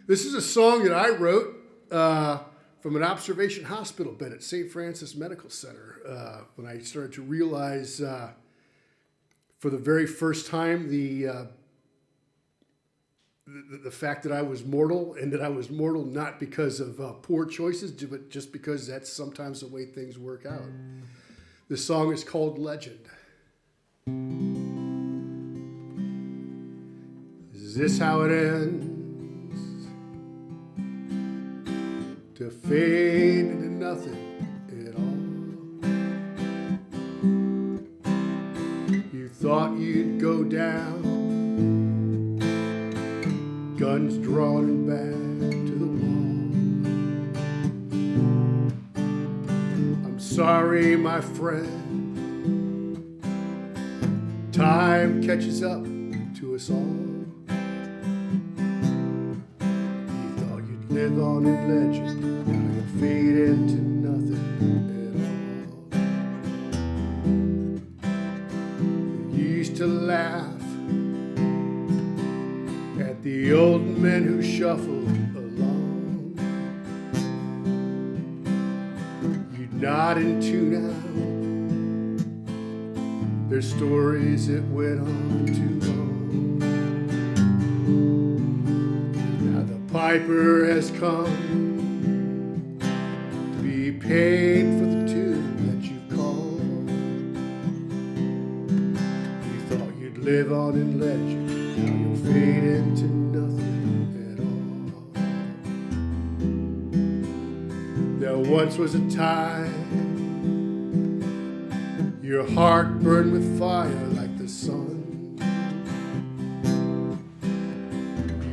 This is a song that I wrote from an observation hospital bed at St. Francis Medical Center when I started to realize for the very first time the fact that I was mortal, and that I was mortal not because of poor choices, but just because that's sometimes the way things work out. This song is called Legend. Is this how it ends? To fade into nothing at all. You thought you'd go down, guns drawn and back to the wall. I'm sorry, my friend, time catches up to us all. Live on in legend, now you fade into nothing at all. You used to laugh at the old men who shuffled along. You'd nod and tune out their stories that went on too long. Piper has come to be paid for the tune that you called. You thought you'd live on in legend, now you'll fade into nothing at all. There once was a time your heart burned with fire like the sun.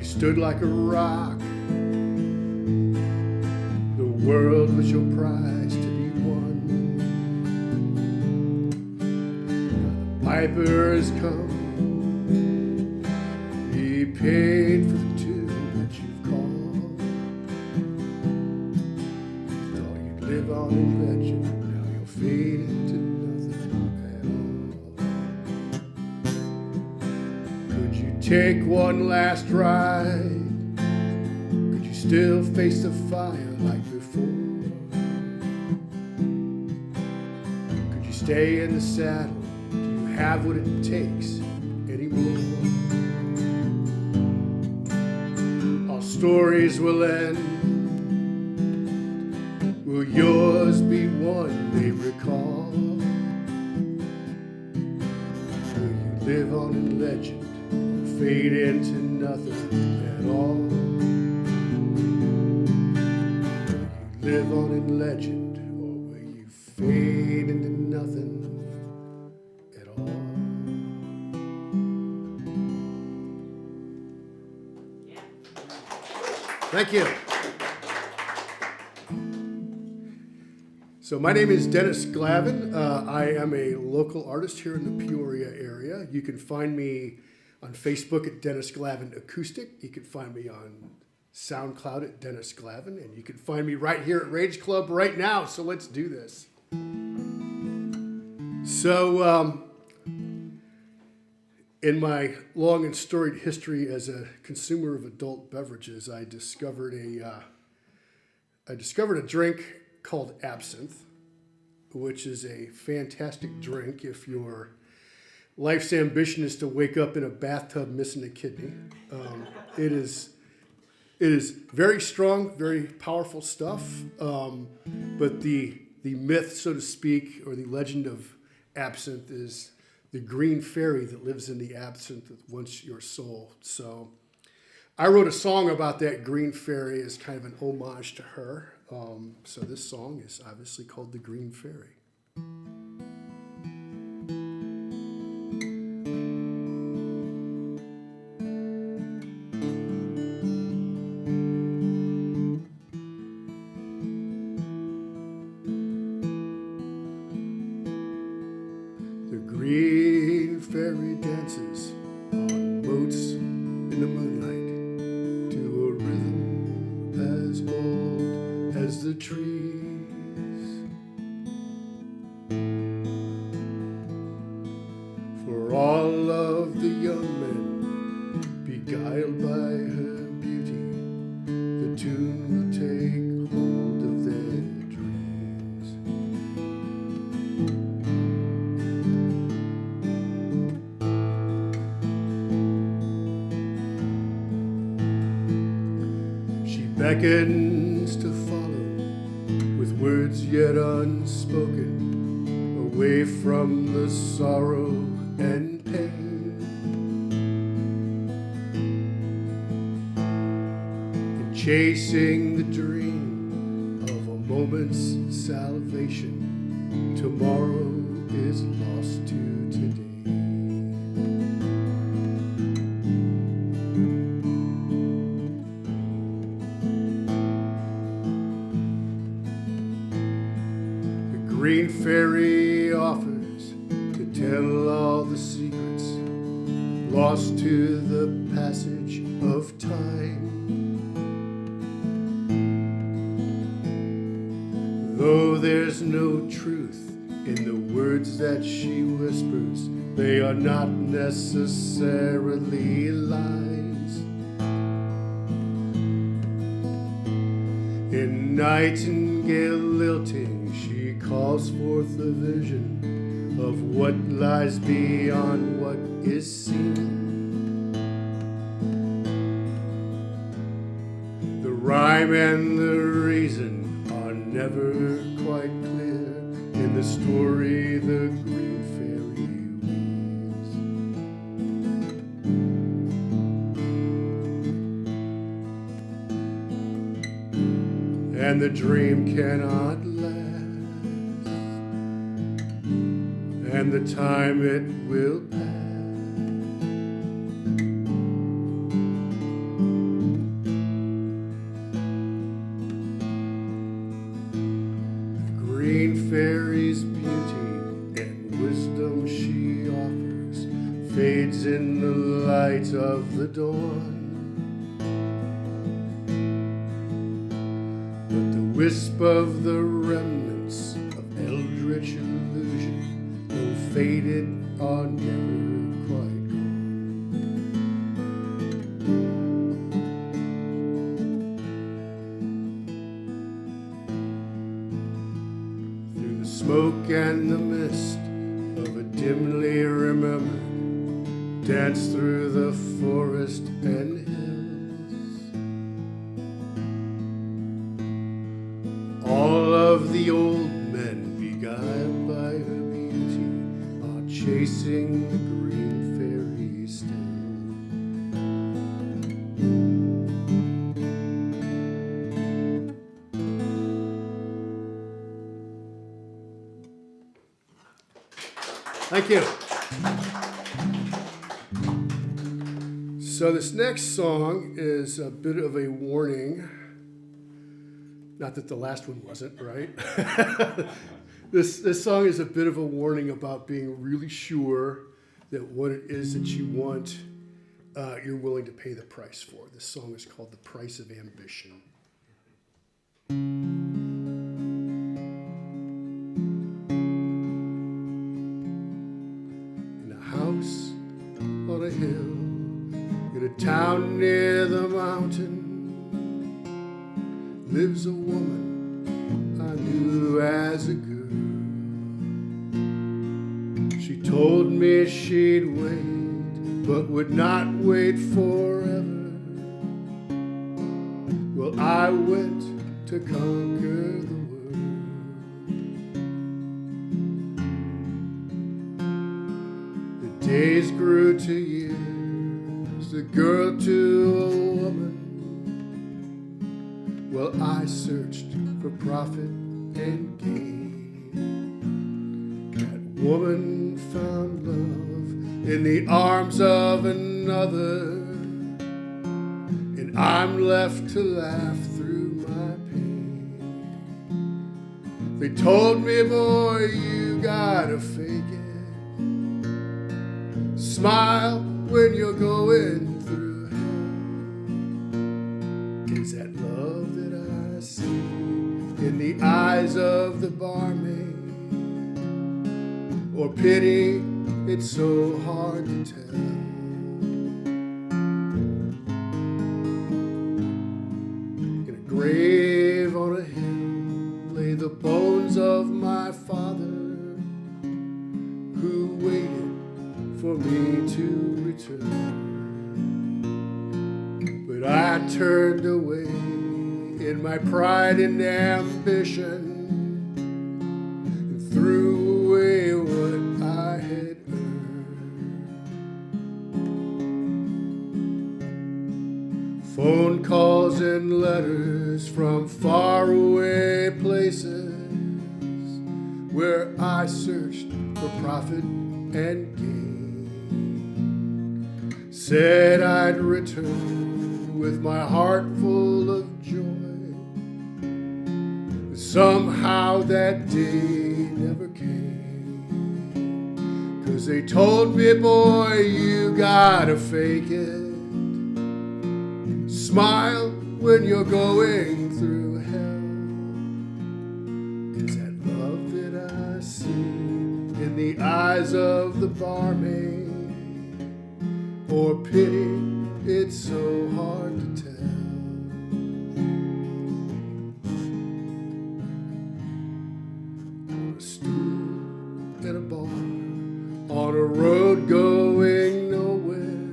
Stood like a rock. The world was your prize to be won. Now the piper has come. He paid for the tune that you've called. You thought you'd live on in legend, now you'll fade into nothing at all. Could you take one last ride? Could you still face the fire like before? Could you stay in the saddle? Do you have what it takes anymore? All stories will end. Will yours be one they recall? Will you live on in legend? Fade into nothing at all. Will you live on in legend, or will you fade into nothing at all? Yeah. Thank you. So my name is Dennis Glavin. I am a local artist here in the Peoria area. You can find me on Facebook at Dennis Glavin Acoustic. You can find me on SoundCloud at Dennis Glavin, and you can find me right here at Rage Club right now. So let's do this. So, in my long and storied history as a consumer of adult beverages, I discovered a drink called absinthe, which is a fantastic drink if you're life's ambition is to wake up in a bathtub missing a kidney. It is very strong, very powerful stuff. But the myth, so to speak, or the legend of absinthe is the green fairy that lives in the absinthe that wants your soul. So I wrote a song about that green fairy as kind of an homage to her. So this song is obviously called The Green Fairy. Green fairy dances on boats in the moonlight to a rhythm as old as the trees. For all of the young men beguiled by her beauty beckons to follow with words yet unspoken, away from the sorrow and pain. And chasing the dream of a moment's salvation, tomorrow is lost to today. Green fairy offers to tell all the secrets lost to the passage of time. Though there's no truth in the words that she whispers, they are not necessarily lies. In nightingale lilting, she calls forth a vision of what lies beyond what is seen. The rhyme and the reason are never quite clear in the story the green fairy weaves. And the dream cannot last, and the time it will pass. The green fairy's beauty and wisdom she offers fades in the light of the dawn. But the wisp of the remnants of eldritch illusion, though faded, are never quite gone. Through the smoke and the mist of a dimly remembered dance through the forest and hills, all of the old men beguiled by her beauty are chasing the green fairy still. Thank you. So this next song is a bit of a warning. Not that the last one wasn't, right? This song is a bit of a warning about being really sure that what it is that you want, you're willing to pay the price for. This song is called The Price of Ambition. In a house on a hill, in a town near the mountain, lives a woman I knew as a girl. She told me she'd wait, but would not wait forever. Well, I went to conquer the world. The days grew to years, the girl to a woman. Well, I searched for profit and gain. That woman found love in the arms of another, and I'm left to laugh through my pain. They told me, boy, you gotta fake it. Smile when you're going through hell. Is that love that I see in the eyes of the barmaid? Or pity, it's so hard to tell. In a grave on a hill lay the bones of my father, who waited for me to return. But I turned away in my pride and ambition and threw away what I had earned. Phone calls and letters from faraway places where I searched for profit and gain, said I'd return with my heart full of joy. Somehow that day never came, 'cause they told me, boy, you gotta fake it. Smile when you're going through hell. It's that love that I see in the eyes of the barmaid, or pity, it's so hard to tell. On a stool in a bar, on a road going nowhere,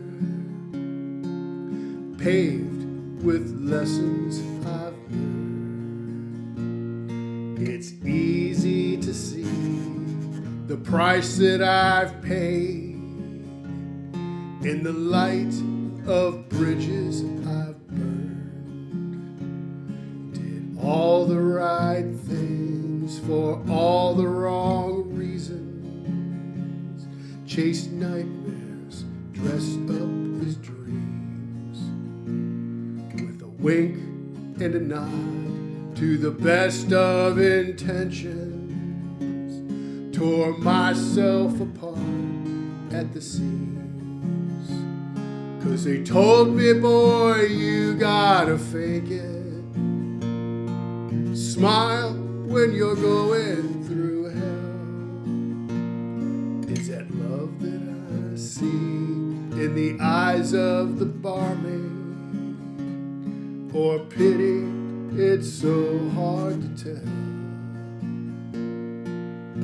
paved with lessons I've learned. It's easy to see the price that I've paid in the light of bridges I've burned. Did all the right things for all the wrong reasons. Chased nightmares dressed up as dreams. With a wink and a nod to the best of intentions, tore myself apart at the seams. 'Cause they told me, boy, you gotta fake it. Smile when you're going through hell. It's that love that I see in the eyes of the barmaid, or pity, it's so hard to tell.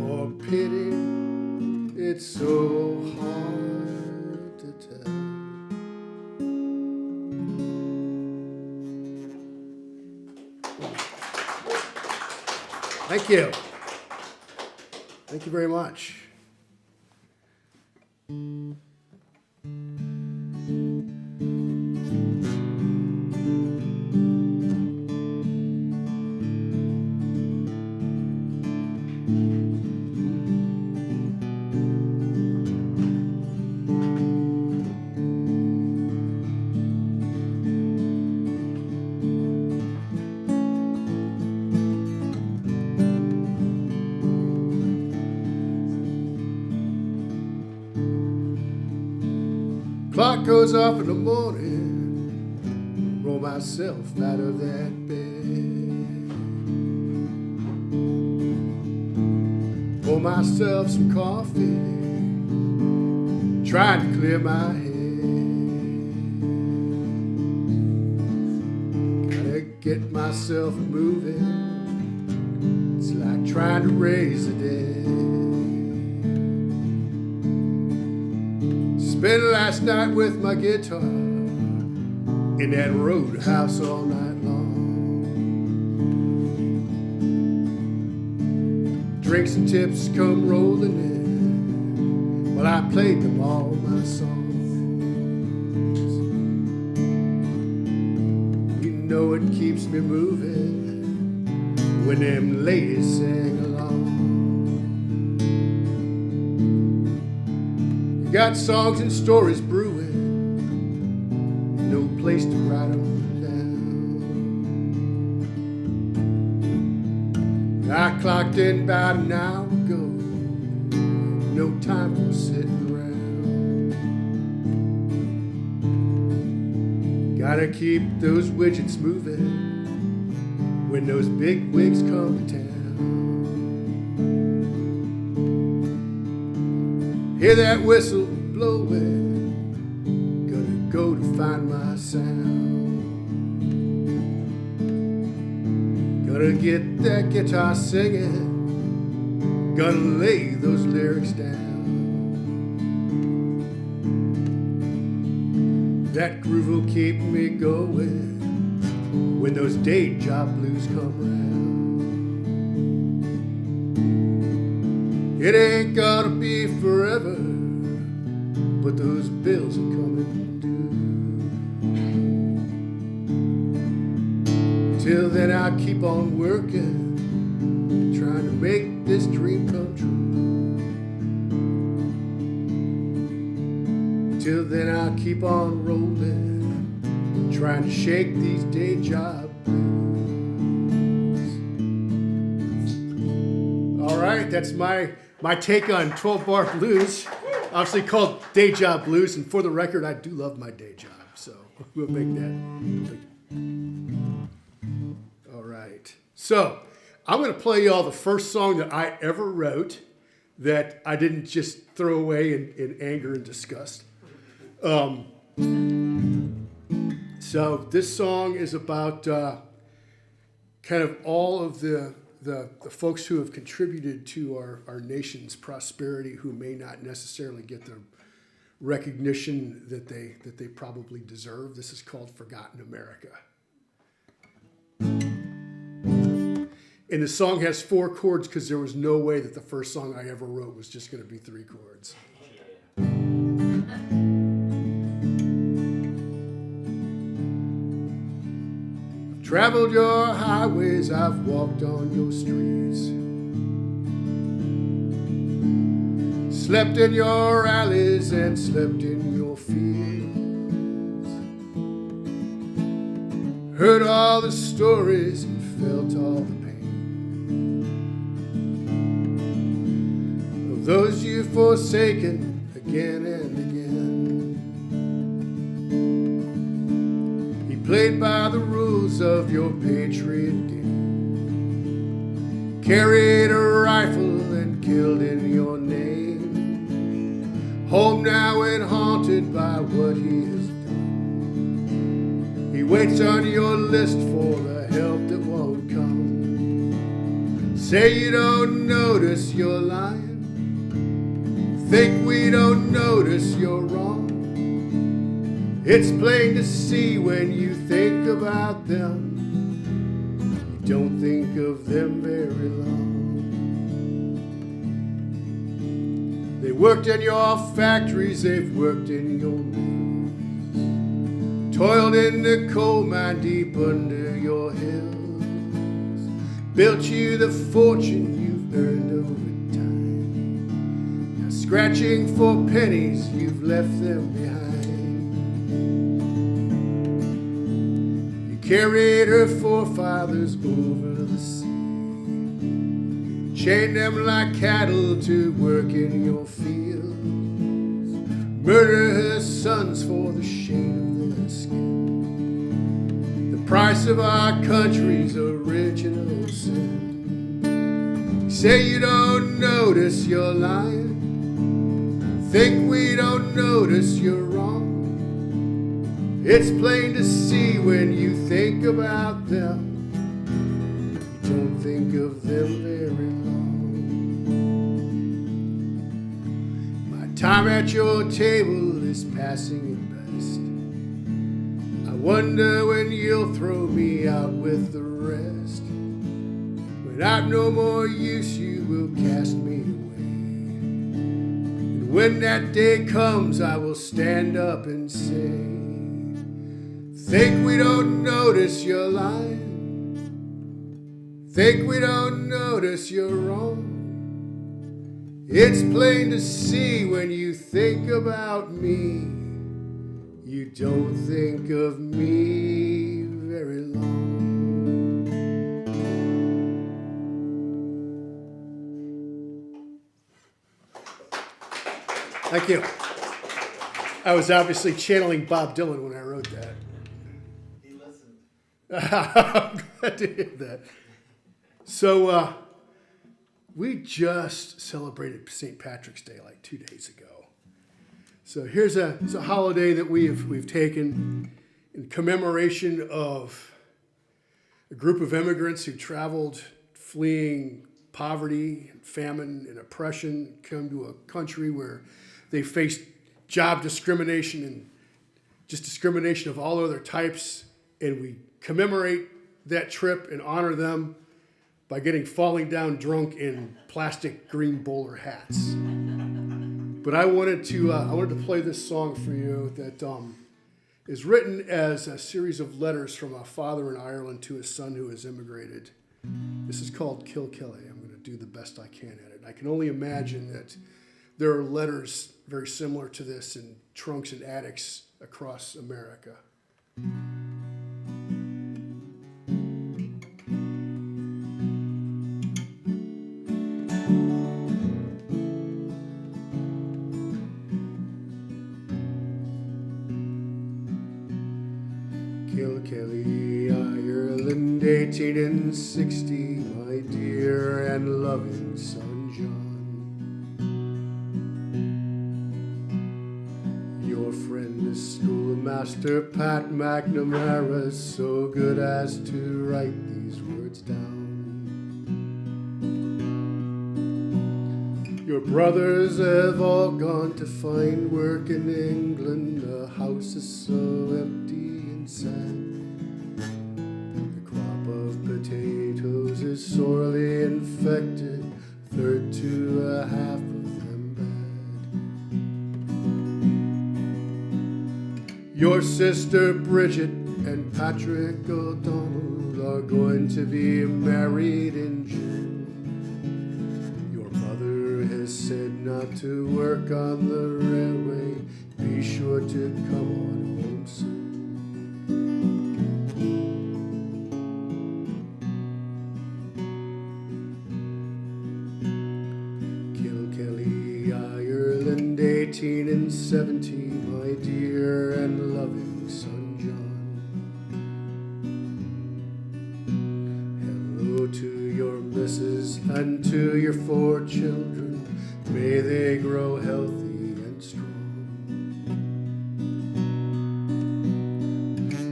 Or pity, it's so hard to tell. Thank you. Thank you very much. Clock goes off in the morning, roll myself out of that bed, pour myself some coffee, trying to clear my head. Gotta get myself moving, it's like trying to raise the dead. Spent last night with my guitar in that roadhouse all night long. Drinks and tips come rolling in while I played them all my songs. You know it keeps me moving when them ladies sing along. Got songs and stories brewing, no place to write them down. I clocked in about an hour ago, no time for sitting around. Gotta keep those widgets moving when those big wigs come to town. Hear that whistle blowing, gonna go to find my sound. Gonna get that guitar singing, gonna lay those lyrics down. That groove will keep me going when those day job blues come around. It ain't gonna be forever, but those bills are coming due. Till then I'll keep on working, trying to make this dream come true. Till then I'll keep on rolling, trying to shake these day job blues. All right, that's my take on 12-bar blues, obviously called day job blues. And for the record, I do love my day job, so we'll make that. All right, so I'm going to play y'all the first song that I ever wrote that I didn't just throw away in anger and disgust. So this song is about kind of all of the folks who have contributed to our nation's prosperity, who may not necessarily get the recognition that they probably deserve. This is called Forgotten America. And the song has 4 chords because there was no way that the first song I ever wrote was just going to be 3 chords. I've traveled your highways, I've walked on your streets, slept in your alleys and slept in your fields, heard all the stories and felt all the those you've forsaken again and again. He played by the rules of your patriot game, carried a rifle and killed in your name, home now and haunted by what he has done. He waits on your list for the help that won't come. Say you don't notice you're lying, think we don't notice you're wrong. It's plain to see when you think about them, you don't think of them very long. They worked in your factories, they've worked in your mills, toiled in the coal mine deep under your hills, built you the fortune you've earned over time. Scratching for pennies, you've left them behind. You carried her forefathers over the sea, chained them like cattle to work in your fields, murder her sons for the shade of their skin, the price of our country's original sin. You say you don't notice you're lying, think we don't notice you're wrong. It's plain to see when you think about them, you don't think of them very long. My time at your table is passing at best. I wonder when you'll throw me out with the rest. When I've no more use, you will cast me away. When that day comes, I will stand up and say, think we don't notice you're lying, think we don't notice you're wrong. It's plain to see when you think about me, you don't think of me very long. Thank you. I was obviously channeling Bob Dylan when I wrote that. He listened. I'm glad to hear that. So we just celebrated St. Patrick's Day like 2 days ago. So it's a holiday that we've taken in commemoration of a group of immigrants who traveled fleeing poverty, famine, and oppression, come to a country where they faced job discrimination and just discrimination of all other types and we commemorate that trip and honor them by getting falling down drunk in plastic green bowler hats. But I wanted to play this song for you that is written as a series of letters from a father in Ireland to his son who has immigrated. This is called Kill Kelly. I'm going to do the best I can at it. I can only imagine that there are letters very similar to this in trunks and attics across America. Kill Kelly, Ireland, 1860, my dear and loving son John. Your friend is schoolmaster Pat McNamara, so good as to write these words down. Your brothers have all gone to find work in England, the house is so empty and sad. The crop of potatoes is sorely infected, third to a half of them bad. Your sister Bridget and Patrick O'Donnell are going to be married in June. Your mother has said not to work on the railway, be sure to come on home soon. Kill Kelly, Ireland, 1870, my dear and loving son John. Hello to your missus and to your 4 children, may they grow healthy and strong.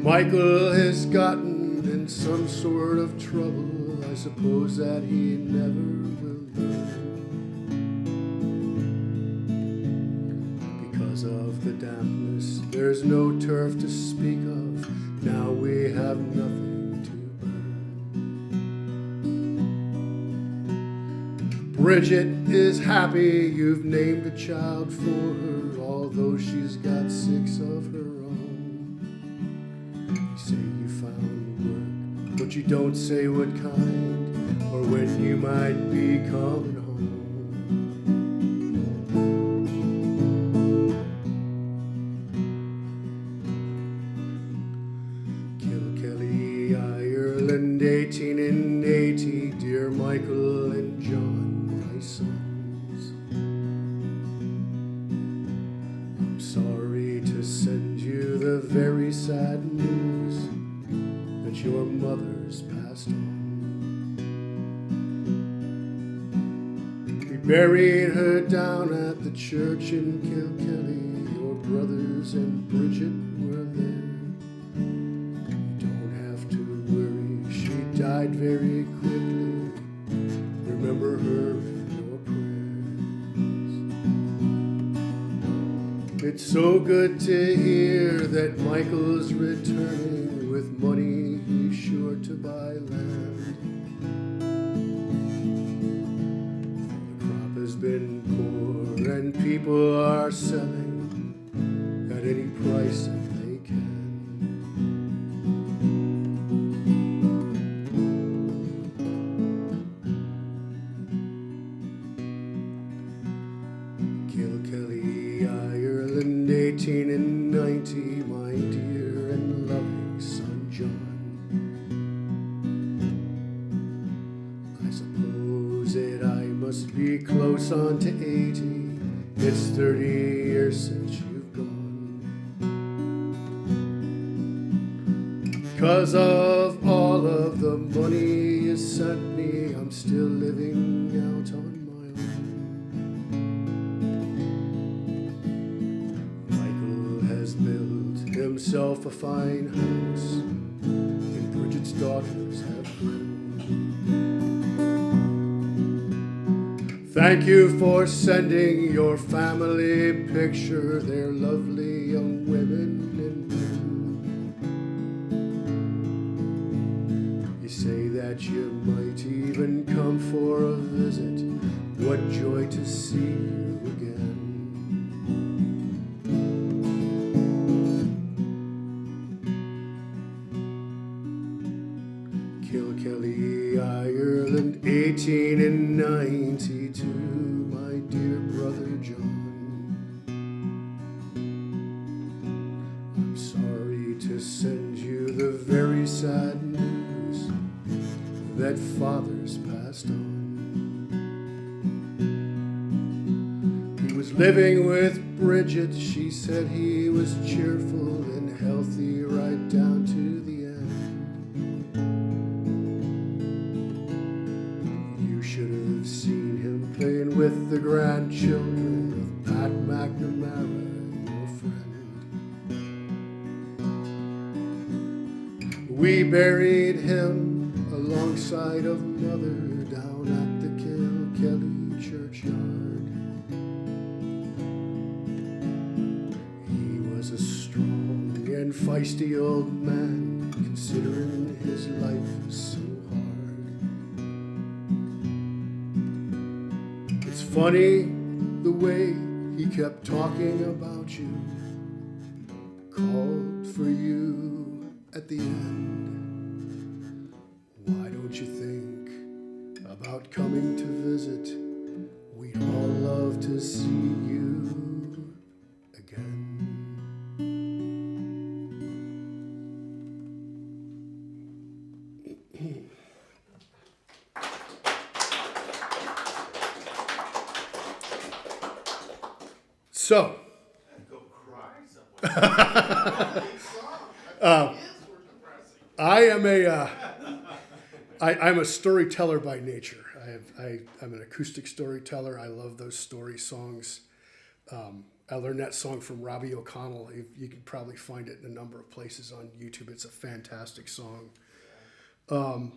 Michael has gotten in some sort of trouble, I suppose that he never will learn. Because of the dampness, there's no turf to speak of, now we have nothing to burn. Bridget is happy you've named a child for her, although she's got 6 of her own. You say you found work, but you don't say what kind, or when you might be coming home. Kill Kelly, Ireland, 1880, dear Michael and John, my sons. I'm sorry to send you the very sad news that your mother's passed on. We buried her down at the church in Kilkelly. Your brothers and Bridget were there. You don't have to worry, she died very quickly. Remember her in your prayers. It's so good to hear that Michael's returning with money he's sure to buy land. The crop has been poor and people are selling at any price that they can. Kill Kelly, Ireland, 1890, my dear and loving son John. I suppose that I must be close on to 80. It's 30 years since you've gone. 'Cause of all of the money you sent me, I'm still living out on my own. Michael has built himself a fine house, and Bridget's daughters have grown. Thank you for sending your family picture. They're lovely young women and men. come for a visit. What joy to see you again. Kilkelly, Ireland, 1892, my dear brother John. I'm sorry to send you the very sad news that father's passed on. He was living with Bridget. She said he was cheerful and healthy right down to the end. You should have seen him playing with the grandchildren of Pat McNamara, your friend. We buried him alongside of Mother down at the Kilkelly churchyard. He was a strong and feisty old man, considering his life so hard. It's funny the way he kept talking about you, called for you at the end. Why don't you think about coming to visit? We'd all love to see you again. So, Go cry somewhere. I'm a storyteller by nature. I'm an acoustic storyteller. I love those story songs. I learned that song from Robbie O'Connell. You can probably find it in a number of places on YouTube. It's a fantastic song. But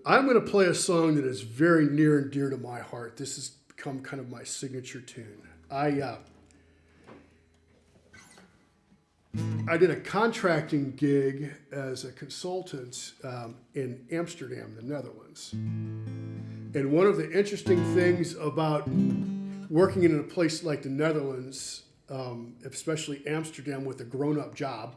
I'm going to play a song that is very near and dear to my heart. This has become kind of my signature tune. I did a contracting gig as a consultant in Amsterdam, the Netherlands. And one of the interesting things about working in a place like the Netherlands, especially Amsterdam with a grown-up job,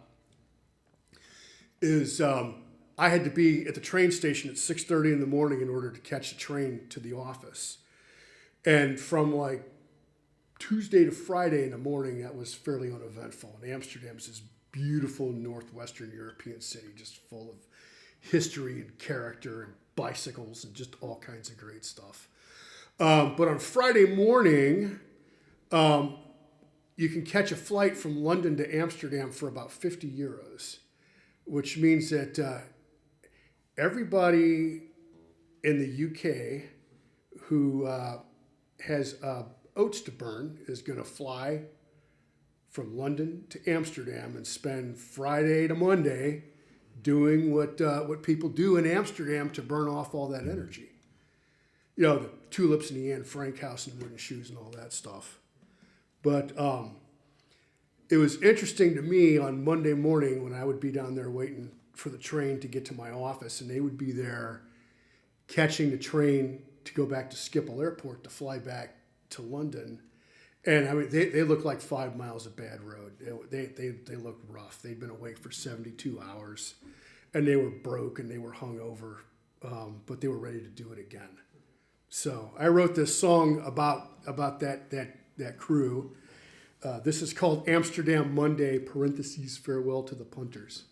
is I had to be at the train station at 6:30 in the morning in order to catch the train to the office. And from like Tuesday to Friday in the morning, that was fairly uneventful. And Amsterdam is this beautiful northwestern European city, just full of history and character and bicycles and just all kinds of great stuff. But on Friday morning, you can catch a flight from London to Amsterdam for about 50 euros, which means that everybody in the UK who has oats to burn is going to fly from London to Amsterdam and spend Friday to Monday doing what people do in Amsterdam to burn off all that energy. You know, the tulips and the Anne Frank house and wooden shoes and all that stuff. But it was interesting to me on Monday morning when I would be down there waiting for the train to get to my office, and they would be there catching the train to go back to Schiphol Airport to fly back to London. And I mean, they looked like 5 miles of bad road. They looked rough. They'd been awake for 72 hours, and they were broke and they were hungover, but they were ready to do it again. So I wrote this song about that crew. This is called Amsterdam Monday, parentheses, farewell to the punters.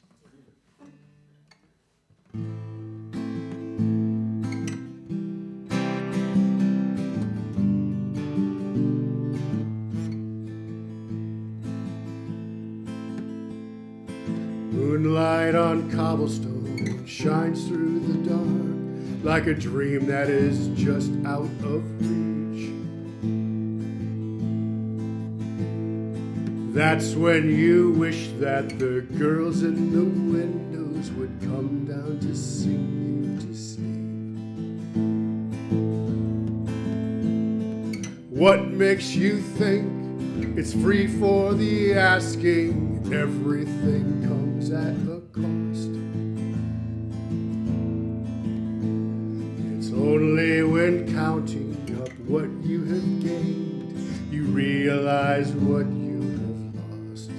Moonlight on cobblestone shines through the dark like a dream that is just out of reach. That's when you wish that the girls in the windows would come down to sing you to sleep. What makes you think it's free for the asking? Everything comes at a cost. It's only realize what you have lost.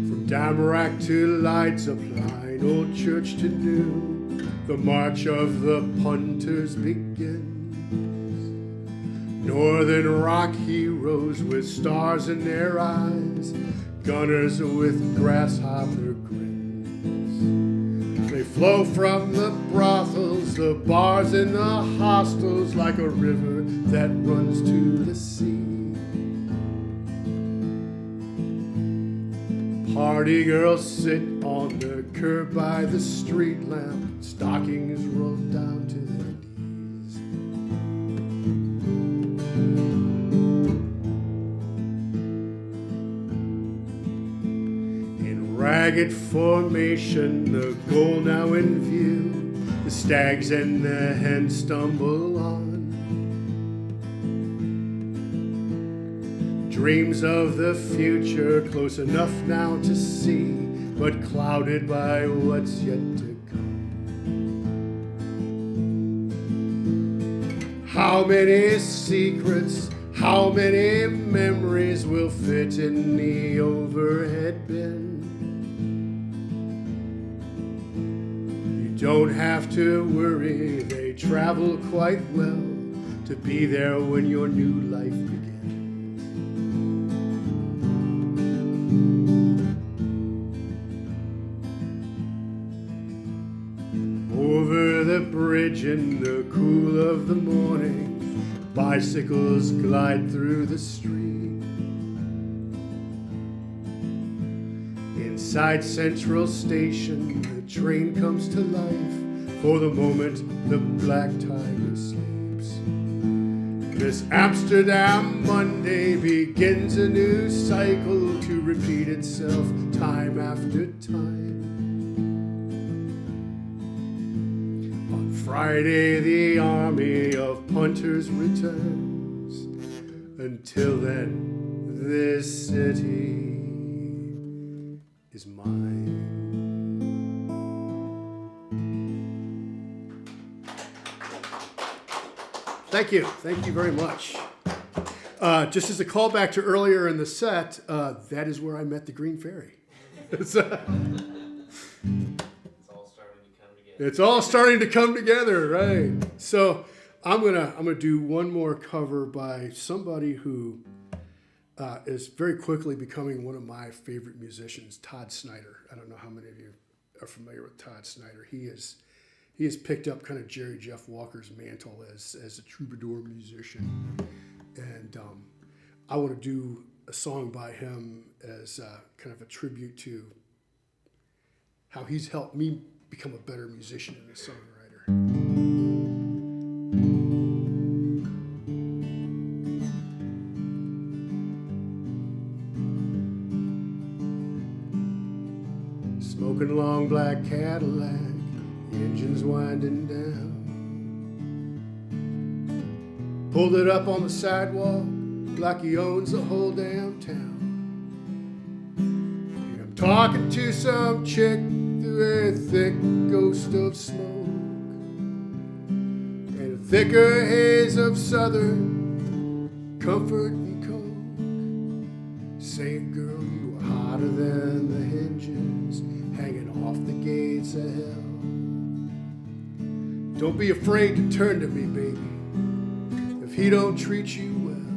From Tamarack to Lights of Line, old church to new, the march of the punters begins. Northern rock heroes with stars in their eyes, gunners with grasshopper grins. They flow from the brothels, the bars, and the hostels like a river that runs to the sea. Party girls sit on the curb by the street lamp, stockings rolled down to their knees. In ragged formation, the goal now in view, the stags and the hens stumble on. Dreams of the future, close enough now to see, but clouded by what's yet to come. How many secrets, how many memories will fit in the overhead bin? You don't have to worry, they travel quite well to be there when your new life begins. Over the bridge in the cool of the morning, bicycles glide through the street. Inside Central Station, the train comes to life. For the moment, the black tiger sleeps. This Amsterdam Monday begins a new cycle to repeat itself time after time. Friday, the army of punters returns. Until then, this city is mine. Thank you. Thank you very much. Just as a callback to earlier in the set, that is where I met the Green Fairy. It's all starting to come together, right? So I'm gonna do one more cover by somebody who is very quickly becoming one of my favorite musicians, Todd Snyder. I don't know how many of you are familiar with Todd Snyder. He has picked up kind of Jerry Jeff Walker's mantle as a troubadour musician, and I want to do a song by him as kind of a tribute to how he's helped me become a better musician and a songwriter. Smoking long black Cadillac, engines winding down. Pulled it up on the sidewalk like he owns the whole damn town. And I'm talking to some chick through a thick ghost of smoke and a thicker haze of southern comfort and coke, saying, girl, you are hotter than the hinges hanging off the gates of hell. Don't be afraid to turn to me, baby, if he don't treat you well.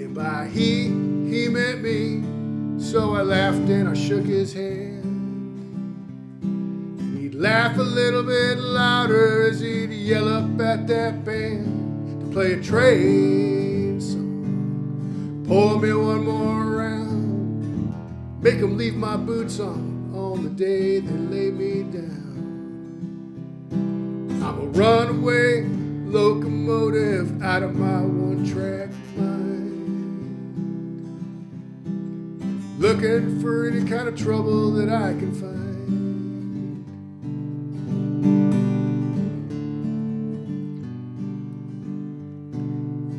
And by he meant me, so I laughed and I shook his hand. He'd laugh a little bit louder as he'd yell up at that band to play a train song. Pour me one more round, make 'em leave my boots on the day they lay me down. I'm a runaway locomotive out of my one-track mind, looking for any kind of trouble that I can find.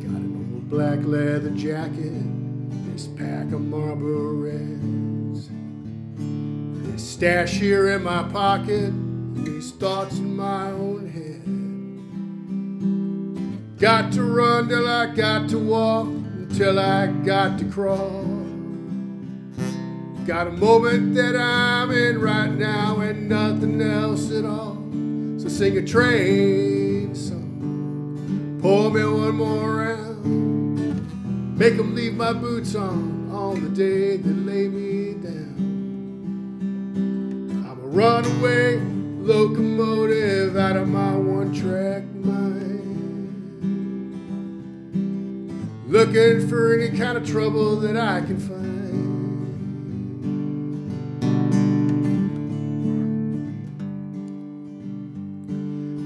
Got an old black leather jacket, this pack of Marlboro Reds, this stash here in my pocket, these thoughts in my own head. Got to run till I got to walk, until I got to crawl. Got a moment that I'm in right now and nothing else at all. So sing a train song, pour me one more round. Make 'em leave my boots on the day they lay me down. I'm a runaway locomotive out of my one-track mind, looking for any kind of trouble that I can find.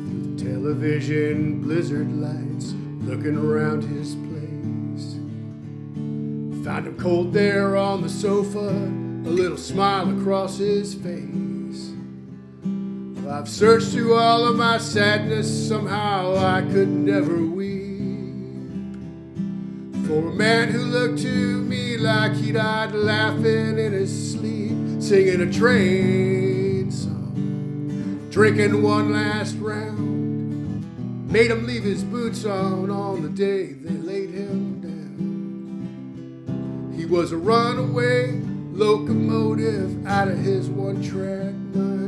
Through the television blizzard lights, looking around his place, found him cold there on the sofa, a little smile across his face. Well, I've searched through all of my sadness, somehow I could never weep for a man who looked to me like he died laughing in his sleep, singing a train song, drinking one last round. Made him leave his boots on the day they laid him down. He was a runaway locomotive out of his one-track mind.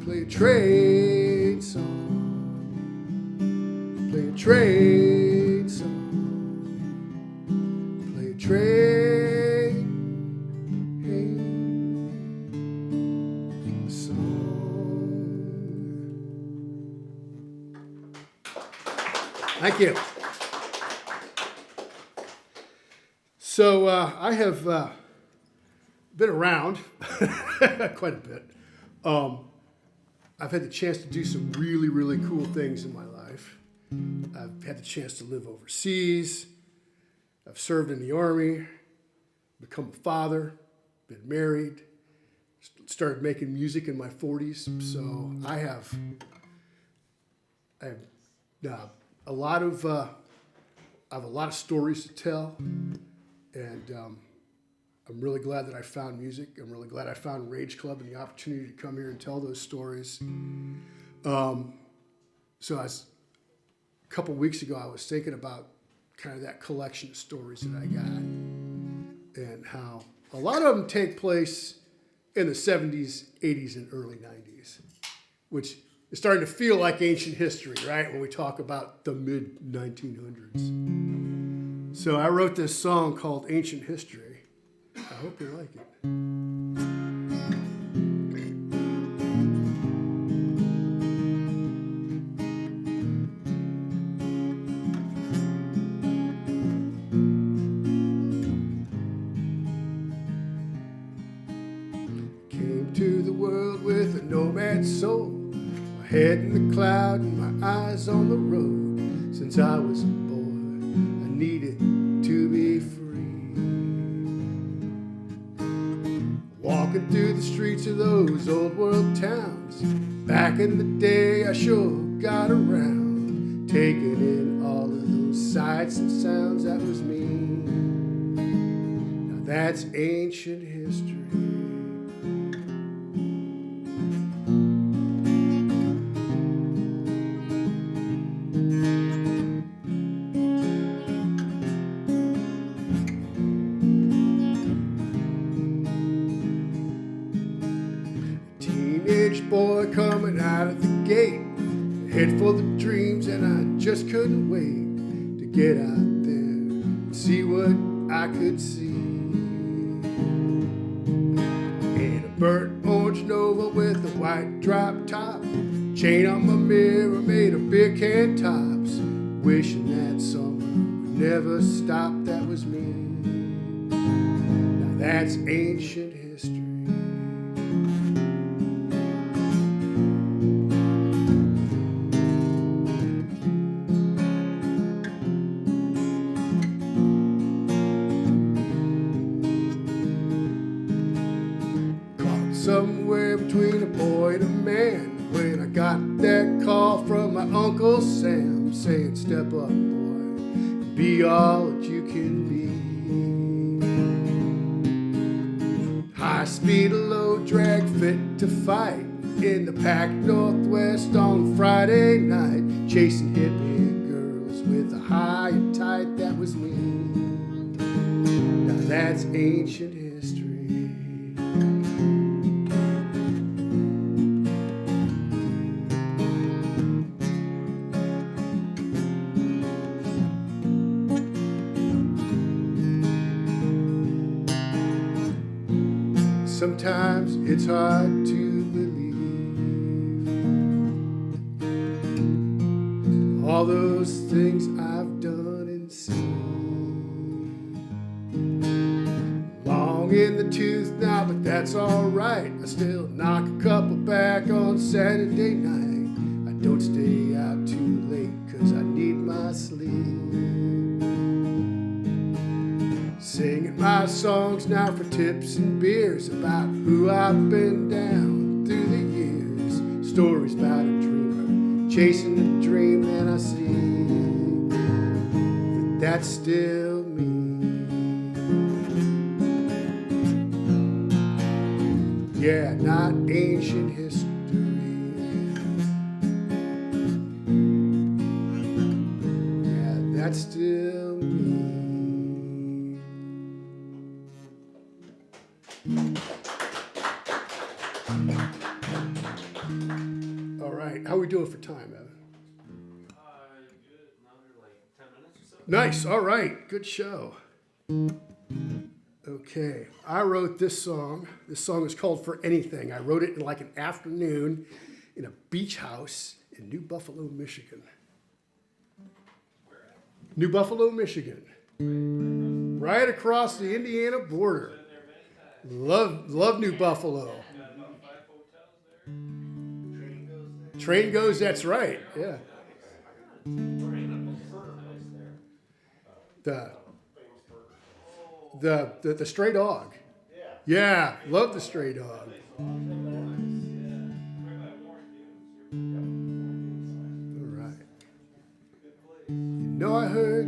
Play a train song, play a train song, play a train song. Thank you. So I have been around quite a bit. I've had the chance to do some really, really cool things in my life. I've had the chance to live overseas. I've served in the Army, become a father, been married, started making music in my 40s. So I have a lot of stories to tell. And I'm really glad that I found music. I'm really glad I found Rage Club and the opportunity to come here and tell those stories. So a couple weeks ago, I was thinking about kind of that collection of stories that I got and how a lot of them take place in the 70s, 80s, and early 90s, which is starting to feel like ancient history, right? When we talk about the mid-1900s. So I wrote this song called Ancient History. I hope you like it. Came to the world with a nomad soul, my head in the cloud and my eyes on the road. Since I was a boy, I needed to be free. Walking through the streets of those old world towns, back in the day I sure got around, taking in all of those sights and sounds. That was me. Now that's ancient history. Boy coming out of the gate, head full of dreams, and I just couldn't wait to get out there and see what I could see. In a burnt orange Nova with a white drop top, chain on my mirror made of beer can tops, wishing that summer would never stop. That was me. Now that's ancient history. Somewhere between a boy and a man, when I got that call from my Uncle Sam saying, step up, boy, and be all that you can be. High speed, low drag, fit to fight in the packed Northwest on Friday night, chasing hippie girls with a high and tight. That was me. Now that's ancient history. Sometimes it's hard to believe all those things I've done and seen. Long in the tooth now, but that's alright. I still knock a couple back on Saturday night. I don't stay out too late 'cause I need my sleep. Singing my songs now for tips and beers about who I've been down through the years. Stories about a dreamer chasing a dream, and I see that that's still me. Yeah, not ancient history. Yeah, that's still me. All right, how are we doing for time, Evan? Good. Another like 10 minutes or so. Nice, all right, good show. Okay, I wrote this song. This song is called For Anything. I wrote it in like an afternoon in a beach house in New Buffalo, Michigan. New Buffalo, Michigan. Right across the Indiana border. Love New Buffalo. Train goes, that's right, yeah. The stray dog. Yeah, love the stray dog. All right. You know, I heard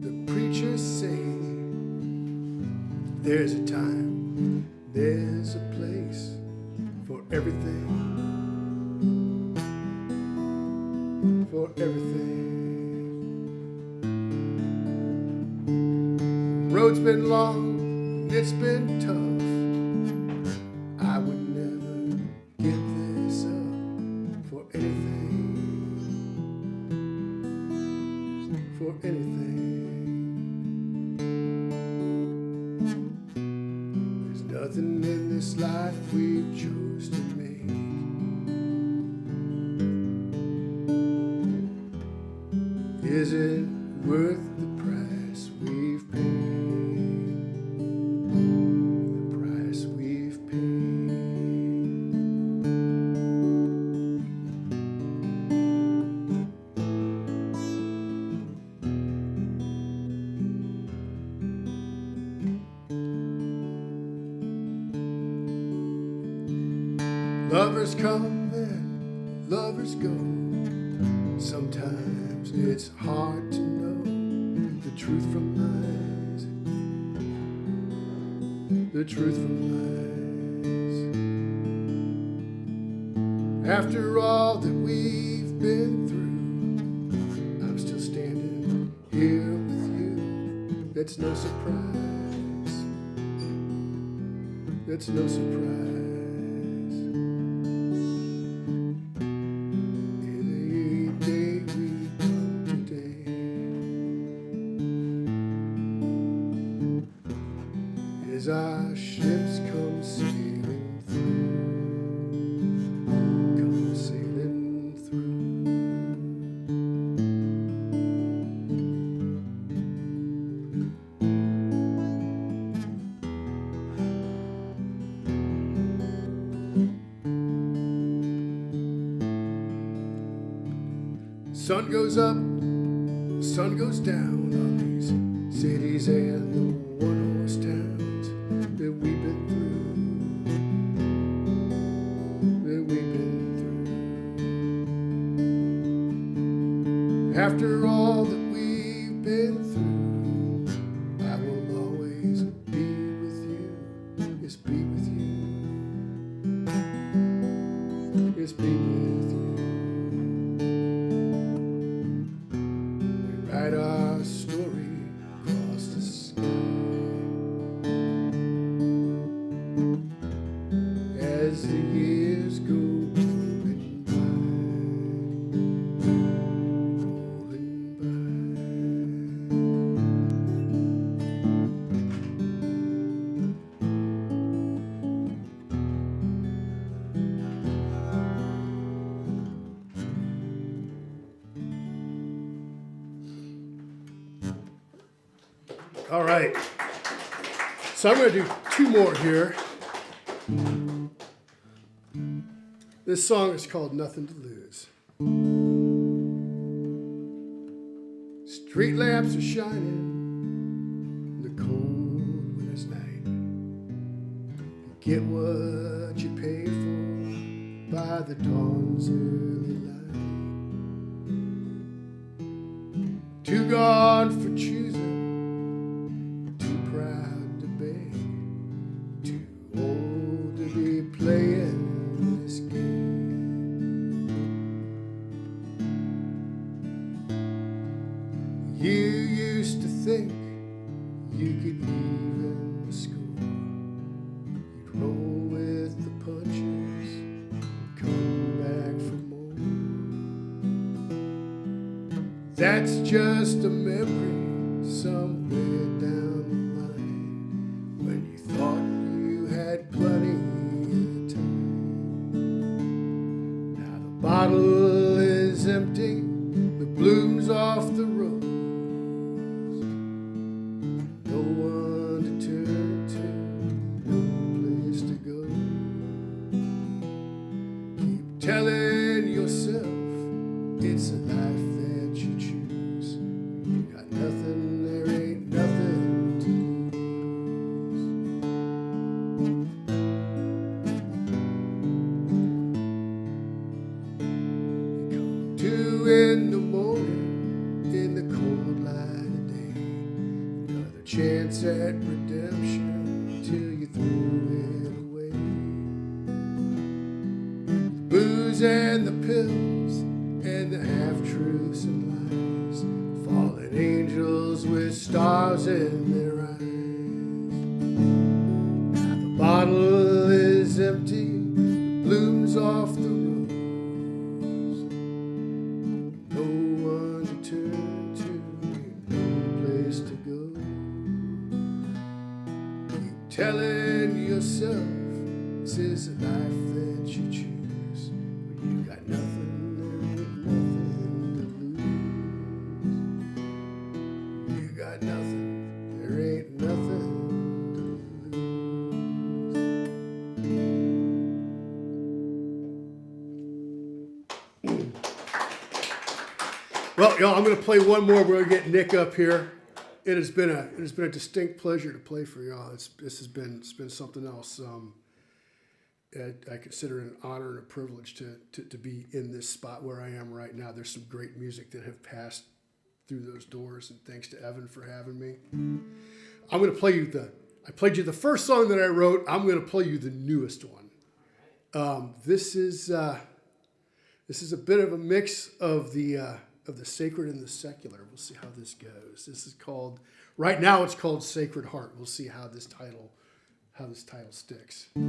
the preacher say, there's a time, there's a place for everything. For everything. Road's been long, it's been tough. I would never give this up for anything. For anything. There's nothing in this life we chose to make. Is it worth the price we've paid? The price we've paid. Lovers come and lovers go. Sometimes it's hard to know the truth from lies. The truth from lies. After all that we've been through, I'm still standing here with you. That's no surprise. That's no surprise. As our ships come sailing through, come sailing through. Sun goes up, sun goes down on these cities and the one-horse towns that we've been through, that we've been through. After all that we've been through, I will always be with you, yes, be with you. write our story across the sky. As the years go rolling by, all right. So I'm going to do two more here. This song is called Nothing to Lose. Street lamps are shining in the cold winter's night. You get what you pay for by the dawn's early light. Too gone for choosing, too proud to beg, too old to be playing this game. You used to think you could even score. You'd roll with the punches and come back for more. That's just a memory somewhere down the line when you thought you had plenty of time. Now the bottle is empty, the bloom's off the rose. No one to turn to, no place to go. Keep telling yourself it's a life that you choose. You got nothing, there ain't nothing to lose. You come to in the morning, in the cold light of day. Another chance at redemption till you threw it away. The booze and the pills and the half-truths and lies, fallen angels with stars in their eyes. Now the bottle is empty, the bloom's off the rose. No one to turn to, no place to go. Keep telling yourself this is a life that you choose. When you got nothing, there ain't nothing to lose. You got nothing, there ain't nothing to lose. Well, y'all, I'm going to play one more. We're going to get Nick up here. It has been a distinct pleasure to play for y'all. It's been something else. I consider it an honor and a privilege to be in this spot where I am right now. There's some great music that have passed through those doors, and thanks to Evan for having me. I'm going to play you I played you the first song that I wrote. I'm going to play you the newest one. This is a bit of a mix of the sacred and the secular. We'll see how this goes. This is called, right now it's called Sacred Heart. We'll see how this title sticks. I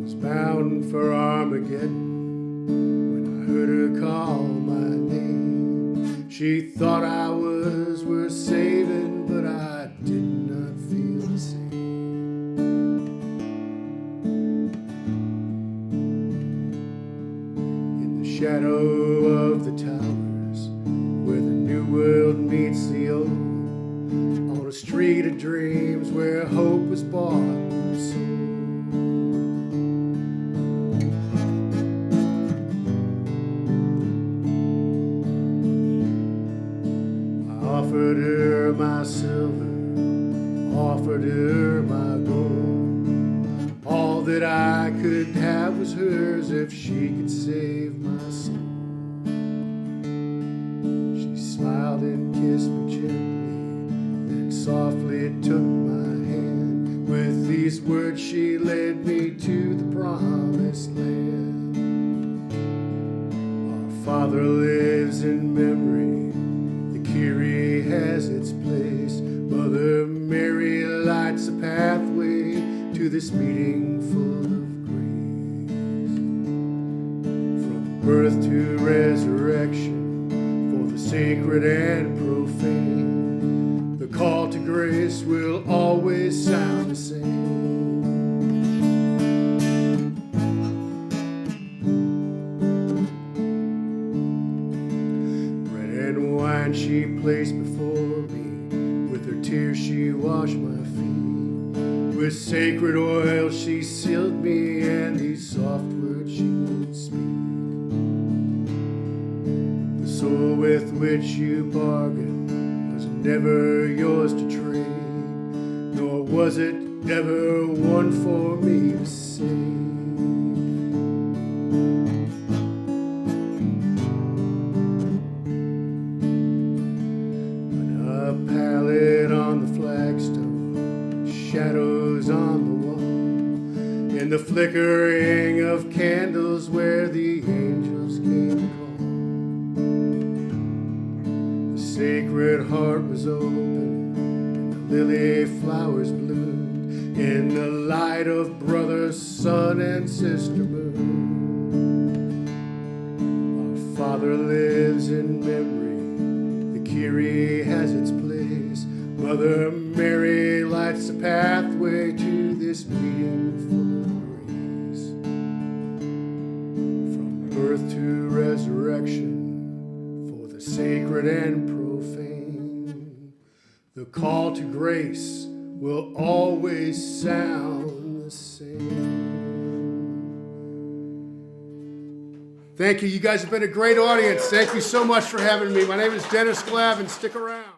was bound for Armageddon when I heard her call my name. She thought I was worth saving, but I did not feel the same. Shadow of the towers, where the new world meets the old, on a street of dreams where hope was bought and sold. I offered her my silver, offered her my gold. All that I could have was hers if she could save my soul. She smiled and kissed me gently, then softly took my hand. With these words she led me to the promised land. Father lives in memory, the Kyrie has its place. Mother Mary lights a pathway to this meeting full of grace. From birth to resurrection, for the sacred and profane, the call to grace will always sound the same. Wine she placed before me, with her tears she washed my feet. With sacred oil she sealed me, and these soft words she would speak. The soul with which you bargained was never yours to trade, nor was it ever one for me to save. Shadows on the wall, in the flickering of candles where the angels came to call. The sacred heart was open, and the lily flowers bloomed in the light of brother, sun, and sister moon. Our Father lives in memory, the Kyrie has its place. Mother Mary lights the pathway to this meeting full of grace. From birth to resurrection, for the sacred and profane, the call to grace will always sound the same. Thank you. You guys have been a great audience. Thank you so much for having me. My name is Dennis Glavin. Stick around.